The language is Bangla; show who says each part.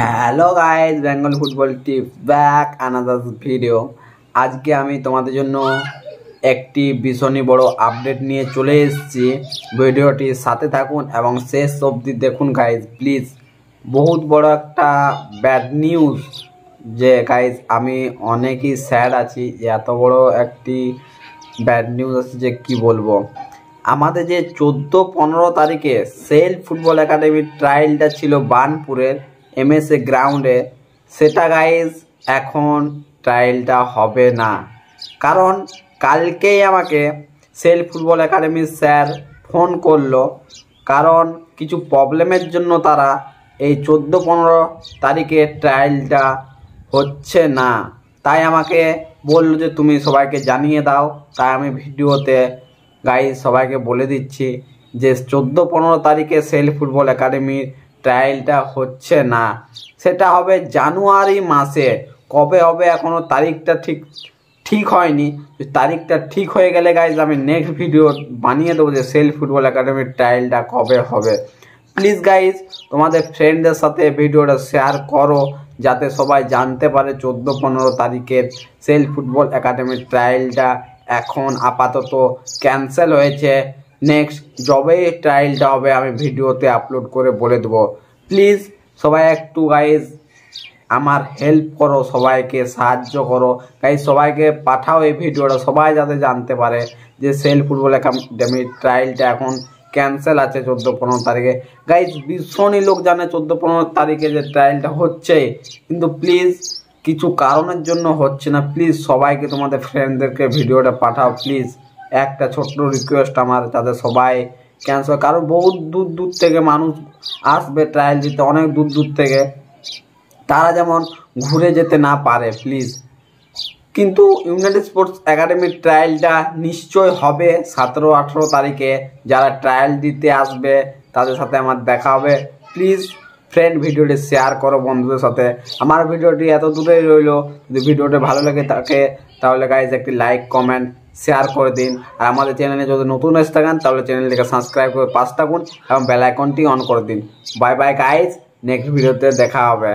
Speaker 1: হ্যালো গাইজ, বেঙ্গল ফুটবল টিপ ব্যাক আনাদার ভিডিও। আজকে আমি তোমাদের জন্য একটি ভীষণই বড় আপডেট নিয়ে চলে এসেছি। ভিডিওটির সাথে থাকুন এবং শেষ অবধি দেখুন গাইজ প্লিজ। বহুত বড় একটা ব্যাড নিউজ যে গাইজ আমি অনেকই স্যাড আছি, এত বড় একটি ব্যাড নিউজ আছে যে কি বলবো। আমাদের যে 14-15 তারিখে সেল ফুটবল একাডেমির ট্রায়ালটা ছিল বার্নপুরের এমএসএ গ্রাউন্ডে, সেটা গাইজ এখন ট্রায়ালটা হবে না। কারণ কালকেই আমাকে সেল ফুটবল একাডেমির স্যার ফোন করলো, কারণ কিছু প্রবলেমের জন্য তারা এই 14-15 তারিখে ট্রায়ালটা হচ্ছে না। তাই আমাকে বললো যে তুমি সবাইকে জানিয়ে দাও। তাই আমি ভিডিওতে গাইজ সবাইকে বলে দিচ্ছি যে 14-15 তারিখে সেল ফুটবল একাডেমির ট্রায়ালটা হচ্ছে না, সেটা হবে জানুয়ারি মাসে। কবে হবে এখনও তারিখটা ঠিক হয়নি। তারিখটা ঠিক হয়ে গেলে গাইজ আমি নেক্সট ভিডিও বানিয়ে দেবো যে সেল ফুটবল একাডেমির ট্রায়ালটা কবে হবে। প্লিজ গাইজ তোমাদের ফ্রেন্ডদের সাথে ভিডিওটা শেয়ার করো যাতে সবাই জানতে পারে 14-15 তারিখের সেল ফুটবল একাডেমির ট্রায়ালটা এখন আপাতত ক্যান্সেল হয়েছে। নেক্সট যবে ট্রায়ালটা হবে আমি ভিডিওতে আপলোড করে বলে দেবো। প্লিজ সবাই একটু গাইজ আমার হেল্প করো, সবাইকে সাহায্য করো গাইজ, সবাইকে পাঠাও এই ভিডিওটা, সবাই যাতে জানতে পারে যে সেল ফুটবল একাডেমির ট্রায়ালটা এখন ক্যান্সেল আছে 14-15 তারিখে। গাইজ ভীষণই লোক জানে 14-15 তারিখে যে ট্রায়ালটা হচ্ছে, কিন্তু প্লিজ কিছু কারণের জন্য হচ্ছে না। প্লিজ সবাইকে তোমাদের ফ্রেন্ডদেরকে ভিডিওটা পাঠাও প্লিজ। একটা ছোট্ট রিকোয়েস্ট আমার, যাতে সবাই ক্যান্সেল, কারণ বহুত দূর থেকে মানুষ আসবে ট্রায়াল দিতে, অনেক দূর থেকে, তারা যেমন ঘুরে যেতে না পারে প্লিজ। কিন্তু ইউনাইটেড স্পোর্টস একাডেমির ট্রায়ালটা নিশ্চয় হবে 17-18 তারিখে। যারা ট্রায়াল দিতে আসবে তাদের সাথে আমার দেখা হবে। প্লিজ ফ্রেন্ড ভিডিওটি শেয়ার করো বন্ধুদের সাথে। আমার ভিডিওটি এত দূরেই রইলো, যদি ভিডিওটি ভালো লাগে থাকে তাহলে গাইজ একটি লাইক কমেন্ট শেয়ার করে দিন। আর আমাদের চ্যানেলে যদি নতুন এসে থাকেন তাহলে চ্যানেলটিকে সাবস্ক্রাইব করে পাশে থাকুন এবং বেল আইকনটি অন করে দিন। বাই বাই গাইজ, নেক্সট ভিডিওতে দেখা হবে।